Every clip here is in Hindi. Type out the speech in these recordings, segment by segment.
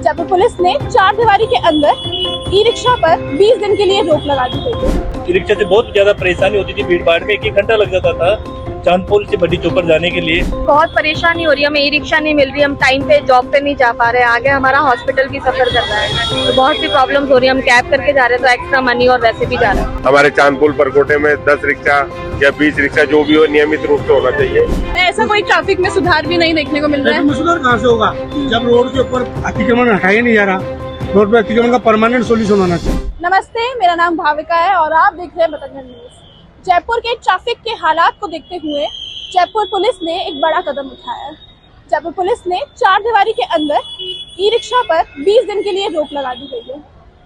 जयपुर पुलिस ने चार दीवारी के अंदर ई रिक्शा पर 20 दिन के लिए रोक लगा दी गई है। ई रिक्शा से बहुत ज्यादा परेशानी होती थी, भीड़ भाड़ में 1-1 घंटा लग जाता था चांदपोल से बड़ी चौकर जाने के लिए। बहुत परेशानी हो रही है, हमें ई रिक्शा नहीं मिल रही, हम टाइम पे जॉब पे नहीं जा पा रहे, आगे हमारा हॉस्पिटल भी सफर कर रहा है, तो बहुत सी प्रॉब्लम्स हो रही है। हम कैब करके जा रहे हैं तो एक्स्ट्रा मनी और वैसे भी जा रहे हैं। हमारे चांदपुल परकोटे में 10 रिक्शा या 20 रिक्शा जो भी हो नियमित रूप से होना चाहिए। ऐसा कोई ट्रैफिक में सुधार भी नहीं देखने को मिल रहा है। सुधार कहाँ से होगा जब रोड के ऊपर अतिक्रमण हटाया नहीं जा रहा। रोड पे अतिक्रमण का परमानेंट सोल्यूशन होना चाहिए। नमस्ते, मेरा नाम भाविका है और आप देख रहे हैं बतंगड़ न्यूज। जयपुर के ट्रैफिक के हालात को देखते हुए जयपुर पुलिस ने एक बड़ा कदम उठाया है। जयपुर पुलिस ने चार दीवारी के अंदर ई रिक्शा पर 20 दिन के लिए रोक लगा दी गई है।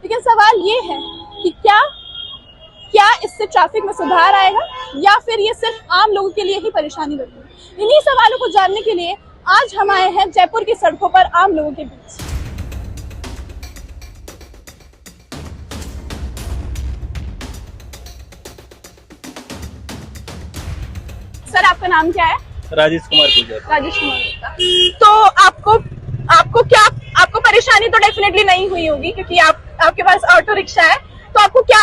लेकिन सवाल ये है कि क्या इससे ट्रैफिक में सुधार आएगा या फिर ये सिर्फ आम लोगों के लिए ही परेशानी बनेगी? इन्हीं सवालों को जानने के लिए आज हम आए हैं जयपुर की सड़कों पर आम लोगों के बीच। सर, आपका नाम क्या है? राजेश कुमार गुजर। राजेश कुमार गुप्ता। तो आपको परेशानी तो डेफिनेटली नहीं हुई होगी क्योंकि आपके पास ऑटो रिक्शा है। तो आपको क्या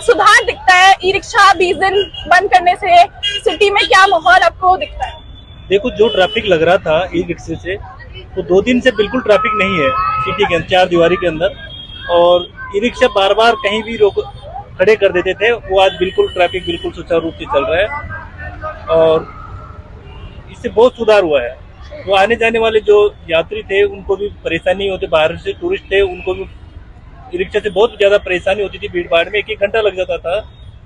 सुधार दिखता है ई रिक्शा 20 दिन बंद करने से? सिटी में क्या माहौल आपको दिखता है? देखो, जो ट्रैफिक लग रहा था ई रिक्शे से, तो 2 दिन से बिल्कुल ट्रैफिक नहीं है सिटी के चार दीवारी के अंदर। और ई रिक्शा बार बार कहीं भी खड़े कर देते थे, वो आज बिल्कुल ट्रैफिक बिल्कुल सुचारू रूप से चल रहा है और इससे बहुत सुधार हुआ है। वो आने जाने वाले जो यात्री थे उनको भी परेशानी होती, बाहर से टूरिस्ट थे उनको भी ई रिक्शा से बहुत ज्यादा परेशानी होती थी, भीड़ भाड़ में 1-1 घंटा लग जाता था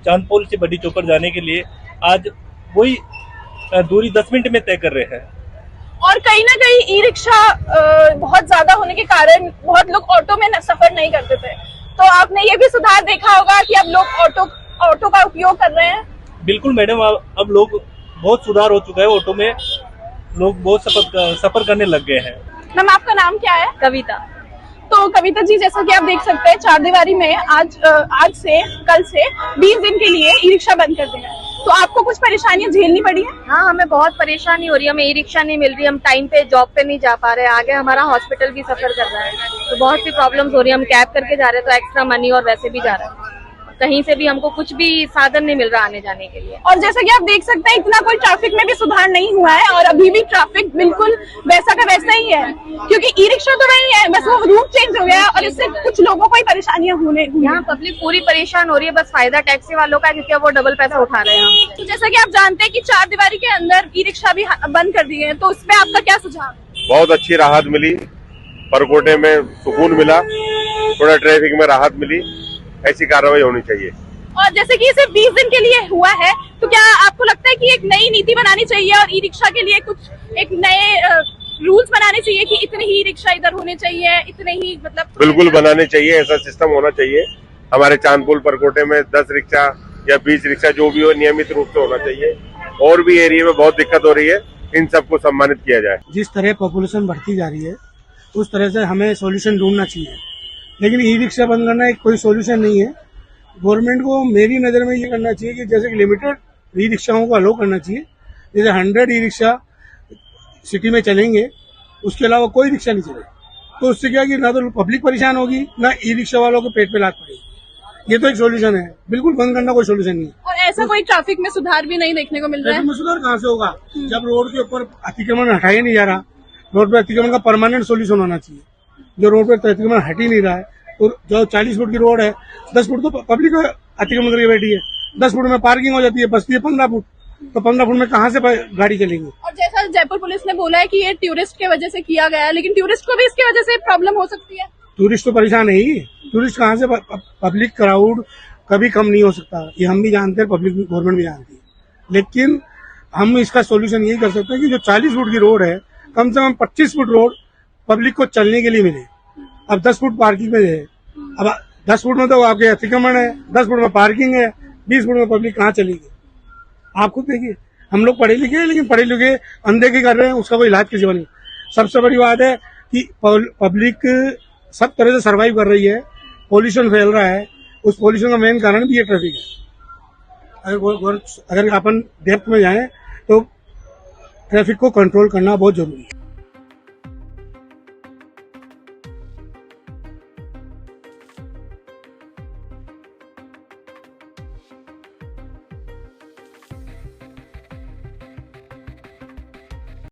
चांदपोल से बड़ी चौकर जाने के लिए। आज वही दूरी 10 मिनट में तय कर रहे हैं। और कहीं ना कहीं ई रिक्शा बहुत ज्यादा होने के कारण बहुत लोग ऑटो में सफर नहीं करते थे, तो आपने ये भी सुधार देखा होगा कि अब लोग ऑटो का उपयोग कर रहे हैं। बिल्कुल मैडम, अब लोग बहुत सुधार हो चुका है, ऑटो में लोग बहुत सफर करने लग गए हैं। मैम, आपका नाम क्या है? कविता। तो कविता जी, जैसा कि आप देख सकते हैं चार दीवारी में कल से 20 दिन के लिए ई रिक्शा बंद कर दिया है। तो आपको कुछ परेशानियां झेलनी पड़ी है? हाँ, हमें बहुत परेशानी हो रही है, हमें ई रिक्शा नहीं मिल रही, हम टाइम पे जॉब पे नहीं जा पा रहे, आगे हमारा हॉस्पिटल भी सफर कर रहा है, तो बहुत सी प्रॉब्लम्स हो रही है। हम कैब करके जा रहे हैं तो एक्स्ट्रा मनी और वैसे भी जा रहे हैं, कहीं से भी हमको कुछ भी साधन नहीं मिल रहा आने जाने के लिए। और जैसा कि आप देख सकते हैं इतना कोई ट्रैफिक में भी सुधार नहीं हुआ है और अभी भी ट्रैफिक बिल्कुल वैसा का वैसा ही है, क्योंकि ई रिक्शा तो वही है, बस वो रूट चेंज हो गया है और इससे कुछ लोगों को ही परेशानियां हुई। यहाँ पब्लिक पूरी परेशान हो रही है, बस फायदा टैक्सी वालों का है क्योंकि वो डबल पैसा उठा रहे हैं हमसे। तो जैसा कि आप जानते हैं कि चार दीवारी के अंदर ई रिक्शा भी बंद कर दिए हैं, तो उस पर आपका क्या सुझाव? बहुत अच्छी राहत मिली, परकोटे में सुकून मिला, थोड़ा ट्रैफिक में राहत मिली। ऐसी कार्रवाई होनी चाहिए। और जैसे कि सिर्फ 20 दिन के लिए हुआ है, तो क्या आपको लगता है कि एक नई नीति बनानी चाहिए और ई रिक्शा के लिए एक नए रूल्स बनाने चाहिए कि इतने ही रिक्शा इधर होने चाहिए, इतने ही मतलब? बिल्कुल बनाने चाहिए, ऐसा सिस्टम होना चाहिए। हमारे चांदपुल परकोटे में 10 रिक्शा या 20 रिक्शा जो भी हो नियमित रूप से होना चाहिए। और भी एरिया में बहुत दिक्कत हो रही है, इन सबको सम्मानित किया जाए। जिस तरह पॉपुलेशन बढ़ती जा रही है उस तरह से हमें सोल्यूशन ढूंढना चाहिए, लेकिन ई रिक्शा बंद करना एक कोई सोल्यूशन नहीं है। गवर्नमेंट को मेरी नज़र में ये करना चाहिए कि जैसे कि लिमिटेड ई रिक्शाओं को अलो करना चाहिए। जैसे 100 ई रिक्शा सिटी में चलेंगे, उसके अलावा कोई रिक्शा नहीं चले, तो उससे क्या कि ना तो पब्लिक परेशान होगी, ना ई रिक्शा वालों को पेट पे लात पड़ेगी। ये तो एक सोल्यूशन है, बिल्कुल बंद करना कोई सोल्यूशन नहीं है। और ऐसा कोई ट्रैफिक में सुधार भी नहीं देखने को मिल रहा है। सुधार कहाँ से होगा जब रोड के ऊपर अतिक्रमण हटाया नहीं जा रहा। रोड पे अतिक्रमण का परमानेंट सोल्यूशन होना चाहिए। जो रोड पे अतिक्रमण हट ही नहीं रहा है, और जो 40 फुट की रोड है, 10 फुट तो पब्लिक अतिक्रमण करके बैठी है, 10 फुट में पार्किंग हो जाती है, बचती है 15 फुट, तो 15 फुट में कहाँ से गाड़ी चलेगी? और जैसा जयपुर पुलिस ने बोला है कि ये टूरिस्ट के वजह से किया गया है, लेकिन टूरिस्ट को भी इसकी वजह से प्रॉब्लम हो सकती है। टूरिस्ट तो परेशान है ही, टूरिस्ट कहाँ से? पब्लिक क्राउड कभी कम नहीं हो सकता, ये हम भी जानते हैं, पब्लिक गवर्नमेंट भी जानती है। लेकिन हम इसका सोल्यूशन यही कर सकते हैं कि जो 40 फुट की रोड है, कम से कम 25 फुट रोड पब्लिक को चलने के लिए मिले। अब 10 फुट पार्किंग में है, अब 10 फुट में तो आपके अतिक्रमण है, 10 फुट में पार्किंग है, 20 फुट में पब्लिक कहाँ चलेगी? आप खुद देखिए, हम लोग पढ़े लिखे हैं, लेकिन पढ़े लिखे अनदेखी कर रहे हैं, उसका कोई इलाज किसी को नहीं। सबसे बड़ी बात है कि पब्लिक सब तरह से सर्वाइव कर रही है, पोल्यूशन फैल रहा है, उस पोल्यूशन का मेन कारण भी ये ट्रैफिक है। अगर अपन डेप्थ में जाएं तो ट्रैफिक को कंट्रोल करना बहुत जरूरी है।